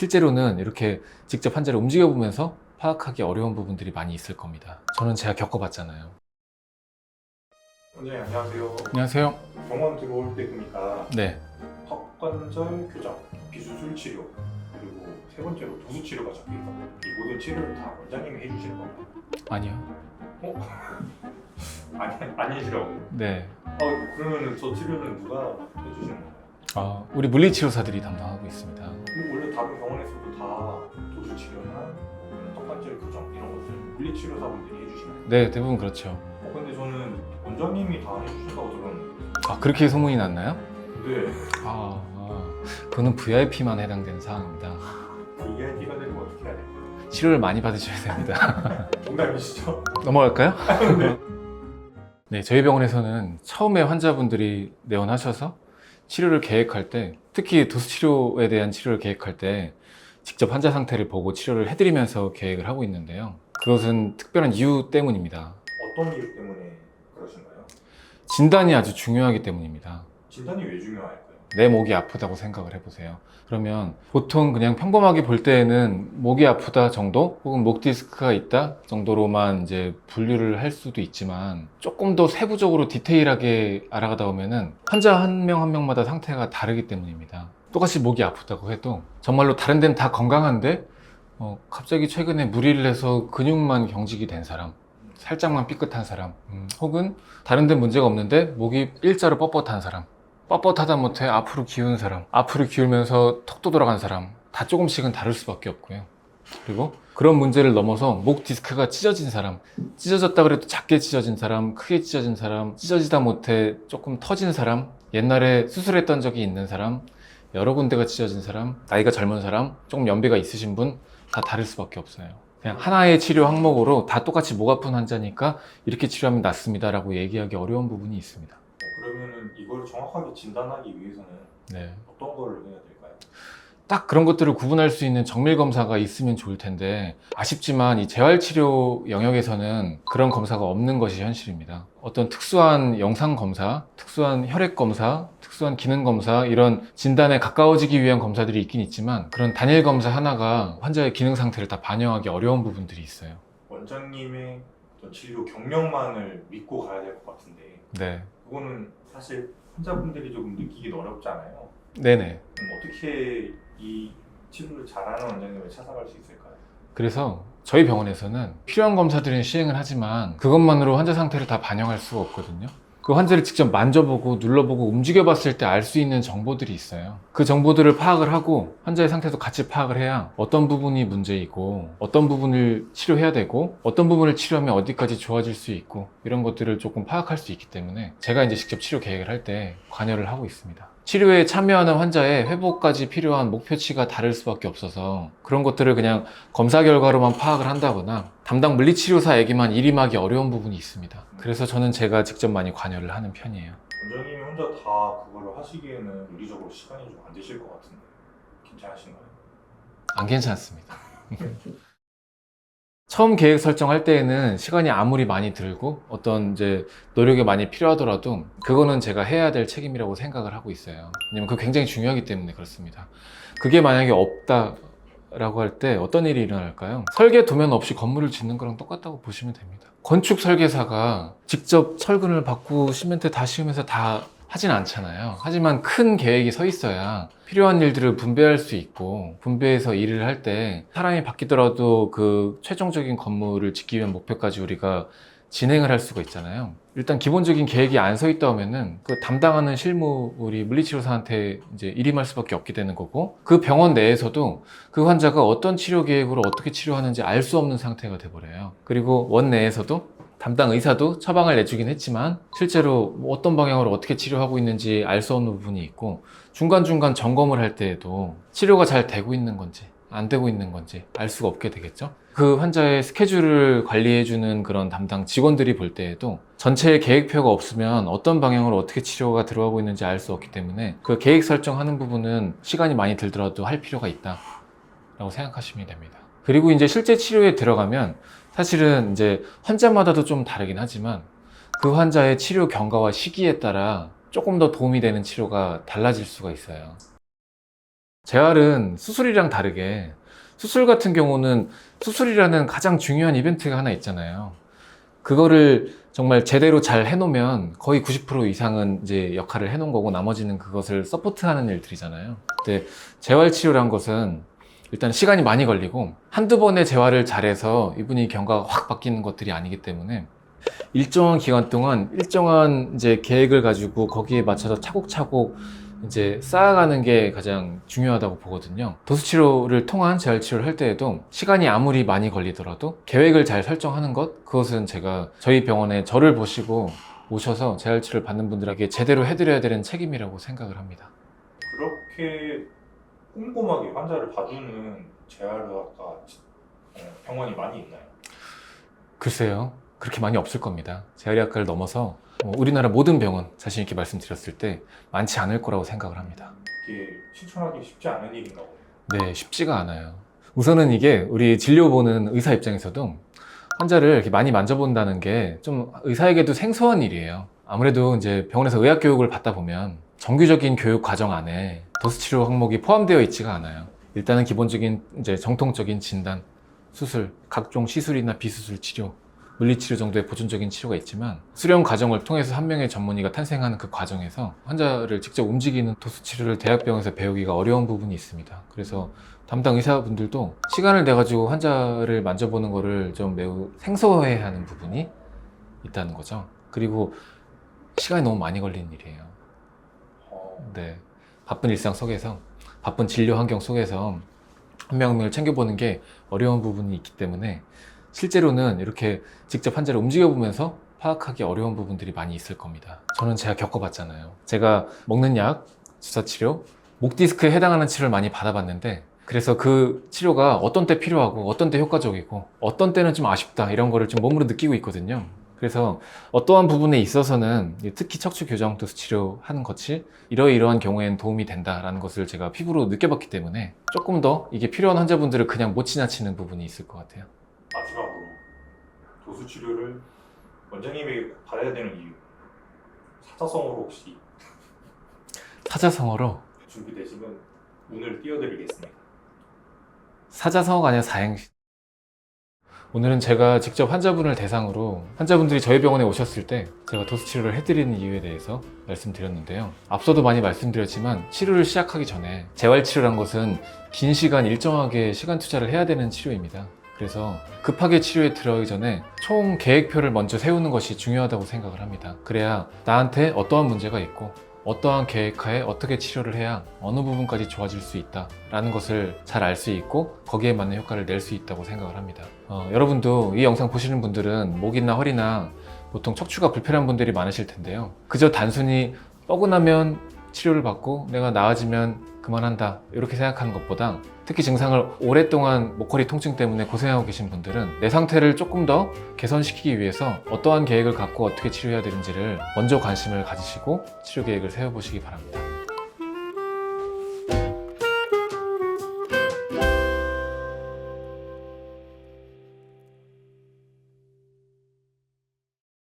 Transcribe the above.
실제로는 이렇게 직접 환자를 움직여보면서 파악하기 어려운 부분들이 많이 있을 겁니다. 저는 제가 겪어봤잖아요. 원장님 안녕하세요. 안녕하세요. 병원 들어올 때 보니까 네. 턱관절 교정, 비수술 치료, 그리고 세 번째로 도수 치료가 적혀 있거든요. 이 모든 치료를 다 원장님이 해주시는 건가요? 아니요. 아니시라고. 네. 그러면은 저 치료는 누가 해주시는 건가요? 우리 물리치료사들이 담당하고 있습니다. 원래 다른 병원에서도 다 도수 치료나 턱관절 교정 이런 것들 물리치료사분들이 해주시나요? 네, 대부분 그렇죠. 근데 저는 원장님이 다 해주신다고 들었는데. 그렇게 소문이 났나요? 네. 그거는 VIP만 해당되는 사항입니다. VIP가 되면 어떻게 해야 될까요? 치료를 많이 받으셔야 됩니다. 농담이시죠? 넘어갈까요? 네. 네, 저희 병원에서는 처음에 환자분들이 내원하셔서 치료를 계획할 때, 특히 도수치료에 대한 치료를 계획할 때 직접 환자 상태를 보고 치료를 해드리면서 계획을 하고 있는데요. 그것은 특별한 이유 때문입니다. 어떤 이유 때문에 그러신가요? 진단이 아주 중요하기 때문입니다. 진단이 왜 중요할까요? 내 목이 아프다고 생각을 해보세요. 그러면 보통 그냥 평범하게 볼 때에는 목이 아프다 정도 혹은 목 디스크가 있다 정도로만 이제 분류를 할 수도 있지만 조금 더 세부적으로 디테일하게 알아가다 보면은 환자 한 명 한 명마다 상태가 다르기 때문입니다. 똑같이 목이 아프다고 해도 정말로 다른 데는 다 건강한데 갑자기 최근에 무리를 해서 근육만 경직이 된 사람, 살짝만 삐끗한 사람, 혹은 다른 데 문제가 없는데 목이 일자로 뻣뻣한 사람, 뻣뻣하다 못해 앞으로 기운 사람, 앞으로 기울면서 턱도 돌아간 사람, 다 조금씩은 다를 수밖에 없고요. 그리고 그런 문제를 넘어서 목 디스크가 찢어진 사람, 찢어졌다 그래도 작게 찢어진 사람, 크게 찢어진 사람, 찢어지다 못해 조금 터진 사람, 옛날에 수술했던 적이 있는 사람, 여러 군데가 찢어진 사람, 나이가 젊은 사람, 조금 연배가 있으신 분, 다 다를 수밖에 없어요. 그냥 하나의 치료 항목으로 다 똑같이 목 아픈 환자니까 이렇게 치료하면 낫습니다 라고 얘기하기 어려운 부분이 있습니다. 그러면은 이걸 정확하게 진단하기 위해서는 네. 어떤 걸 해야 될까요? 딱 그런 것들을 구분할 수 있는 정밀 검사가 있으면 좋을 텐데 아쉽지만 이 재활치료 영역에서는 그런 검사가 없는 것이 현실입니다. 어떤 특수한 영상 검사, 특수한 혈액 검사, 특수한 기능 검사 이런 진단에 가까워지기 위한 검사들이 있긴 있지만 그런 단일 검사 하나가 환자의 기능 상태를 다 반영하기 어려운 부분들이 있어요. 원장님의 어떤 진료 경력만을 믿고 가야 될 것 같은데 네. 그거는 사실 환자분들이 조금 느끼기는 어렵잖아요. 네네. 그럼 어떻게 이 치료를 잘하는 원장님을 찾아갈 수 있을까요? 그래서 저희 병원에서는 필요한 검사들은 시행을 하지만 그것만으로 환자 상태를 다 반영할 수가 없거든요. 그 환자를 직접 만져보고 눌러보고 움직여봤을 때 알 수 있는 정보들이 있어요. 그 정보들을 파악을 하고 환자의 상태도 같이 파악을 해야 어떤 부분이 문제이고 어떤 부분을 치료해야 되고 어떤 부분을 치료하면 어디까지 좋아질 수 있고 이런 것들을 조금 파악할 수 있기 때문에 제가 이제 직접 치료 계획을 할 때 관여를 하고 있습니다. 치료에 참여하는 환자의 회복까지 필요한 목표치가 다를 수밖에 없어서 그런 것들을 그냥 검사 결과로만 파악을 한다거나 담당 물리치료사에게만 일임하기 어려운 부분이 있습니다. 그래서 저는 제가 직접 많이 관여를 하는 편이에요. 원장님이 혼자 다 그걸 하시기에는 물리적으로 시간이 좀 안 되실 것 같은데 괜찮으신가요? 안 괜찮습니다. 처음 계획 설정할 때에는 시간이 아무리 많이 들고 어떤 이제 노력이 많이 필요하더라도 그거는 제가 해야 될 책임이라고 생각을 하고 있어요. 왜냐면 그게 굉장히 중요하기 때문에 그렇습니다. 그게 만약에 없다라고 할 때 어떤 일이 일어날까요? 설계 도면 없이 건물을 짓는 거랑 똑같다고 보시면 됩니다. 건축 설계사가 직접 철근을 받고 시멘트 다 씌우면서 다 하진 않잖아요. 하지만 큰 계획이 서 있어야 필요한 일들을 분배할 수 있고 분배해서 일을 할 때 사람이 바뀌더라도 그 최종적인 건물을 짓기 위한 목표까지 우리가 진행을 할 수가 있잖아요. 일단 기본적인 계획이 안 서 있다 하면은 그 담당하는 실무 우리 물리치료사한테 이제 일임할 수밖에 없게 되는 거고 그 병원 내에서도 그 환자가 어떤 치료 계획으로 어떻게 치료하는지 알 수 없는 상태가 돼버려요. 그리고 원 내에서도 담당 의사도 처방을 내주긴 했지만 실제로 어떤 방향으로 어떻게 치료하고 있는지 알 수 없는 부분이 있고 중간중간 점검을 할 때에도 치료가 잘 되고 있는 건지 안 되고 있는 건지 알 수가 없게 되겠죠. 그 환자의 스케줄을 관리해주는 그런 담당 직원들이 볼 때에도 전체의 계획표가 없으면 어떤 방향으로 어떻게 치료가 들어가고 있는지 알 수 없기 때문에 그 계획 설정하는 부분은 시간이 많이 들더라도 할 필요가 있다라고 생각하시면 됩니다. 그리고 이제 실제 치료에 들어가면 사실은 이제 환자마다도 좀 다르긴 하지만 그 환자의 치료 경과와 시기에 따라 조금 더 도움이 되는 치료가 달라질 수가 있어요. 재활은 수술이랑 다르게 수술 같은 경우는 수술이라는 가장 중요한 이벤트가 하나 있잖아요. 그거를 정말 제대로 잘 해놓으면 거의 90% 이상은 이제 역할을 해놓은 거고 나머지는 그것을 서포트하는 일들이잖아요. 근데 재활치료란 것은 일단 시간이 많이 걸리고 한두 번의 재활을 잘해서 이분이 경과가 확 바뀌는 것들이 아니기 때문에 일정한 기간 동안 일정한 이제 계획을 가지고 거기에 맞춰서 차곡차곡 이제 쌓아가는 게 가장 중요하다고 보거든요. 도수치료를 통한 재활치료를 할 때에도 시간이 아무리 많이 걸리더라도 계획을 잘 설정하는 것, 그것은 제가 저희 병원에 저를 보시고 오셔서 재활치료를 받는 분들에게 제대로 해드려야 되는 책임이라고 생각을 합니다. 그렇게 꼼꼼하게 환자를 봐주는 재활의학과 병원이 많이 있나요? 글쎄요, 그렇게 많이 없을 겁니다. 재활의학과를 넘어서 우리나라 모든 병원 자신 있게 말씀드렸을 때 많지 않을 거라고 생각을 합니다. 이게 실천하기 쉽지 않은 일인가 보네요. 네, 쉽지가 않아요. 우선은 이게 우리 진료 보는 의사 입장에서도 환자를 이렇게 많이 만져본다는 게 좀 의사에게도 생소한 일이에요. 아무래도 이제 병원에서 의학 교육을 받다 보면 정규적인 교육 과정 안에 도수치료 항목이 포함되어 있지가 않아요. 일단은 기본적인 이제 정통적인 진단, 수술, 각종 시술이나 비수술 치료, 물리치료 정도의 보존적인 치료가 있지만 수련 과정을 통해서 한 명의 전문의가 탄생하는 그 과정에서 환자를 직접 움직이는 도수치료를 대학병원에서 배우기가 어려운 부분이 있습니다. 그래서 담당 의사분들도 시간을 내가지고 환자를 만져보는 거를 좀 매우 생소해하는 부분이 있다는 거죠. 그리고 시간이 너무 많이 걸리는 일이에요. 네, 바쁜 일상 속에서, 바쁜 진료 환경 속에서 한 명 한 명을 챙겨보는 게 어려운 부분이 있기 때문에 실제로는 이렇게 직접 환자를 움직여보면서 파악하기 어려운 부분들이 많이 있을 겁니다. 저는 제가 겪어봤잖아요. 제가 먹는 약, 주사치료, 목 디스크에 해당하는 치료를 많이 받아봤는데 그래서 그 치료가 어떤 때 필요하고 어떤 때 효과적이고 어떤 때는 좀 아쉽다 이런 거를 좀 몸으로 느끼고 있거든요. 그래서 어떠한 부분에 있어서는 특히 척추 교정 도수 치료하는 것이 이러이러한 경우에는 도움이 된다라는 것을 제가 피부로 느껴봤기 때문에 조금 더 이게 필요한 환자분들을 그냥 못 지나치는 부분이 있을 것 같아요. 마지막으로 도수 치료를 원장님이 받아야 되는 이유, 사자성어로 혹시 사자성어로, 준비되시면 문을 띄워드리겠습니다. 사자성어가 아니라 사행시. 오늘은 제가 직접 환자분을 대상으로 환자분들이 저희 병원에 오셨을 때 제가 도수치료를 해드리는 이유에 대해서 말씀드렸는데요. 앞서도 많이 말씀드렸지만 치료를 시작하기 전에 재활치료란 것은 긴 시간 일정하게 시간 투자를 해야 되는 치료입니다. 그래서 급하게 치료에 들어가기 전에 총 계획표를 먼저 세우는 것이 중요하다고 생각을 합니다. 그래야 나한테 어떠한 문제가 있고 어떠한 계획하에 어떻게 치료를 해야 어느 부분까지 좋아질 수 있다 라는 것을 잘 알 수 있고 거기에 맞는 효과를 낼 수 있다고 생각을 합니다. 여러분도 이 영상 보시는 분들은 목이나 허리나 보통 척추가 불편한 분들이 많으실 텐데요. 그저 단순히 뻐근하면 치료를 받고 내가 나아지면 그만한다 이렇게 생각하는 것보다 특히 증상을 오랫동안 목허리 통증 때문에 고생하고 계신 분들은 내 상태를 조금 더 개선시키기 위해서 어떠한 계획을 갖고 어떻게 치료해야 되는지를 먼저 관심을 가지시고 치료 계획을 세워보시기 바랍니다.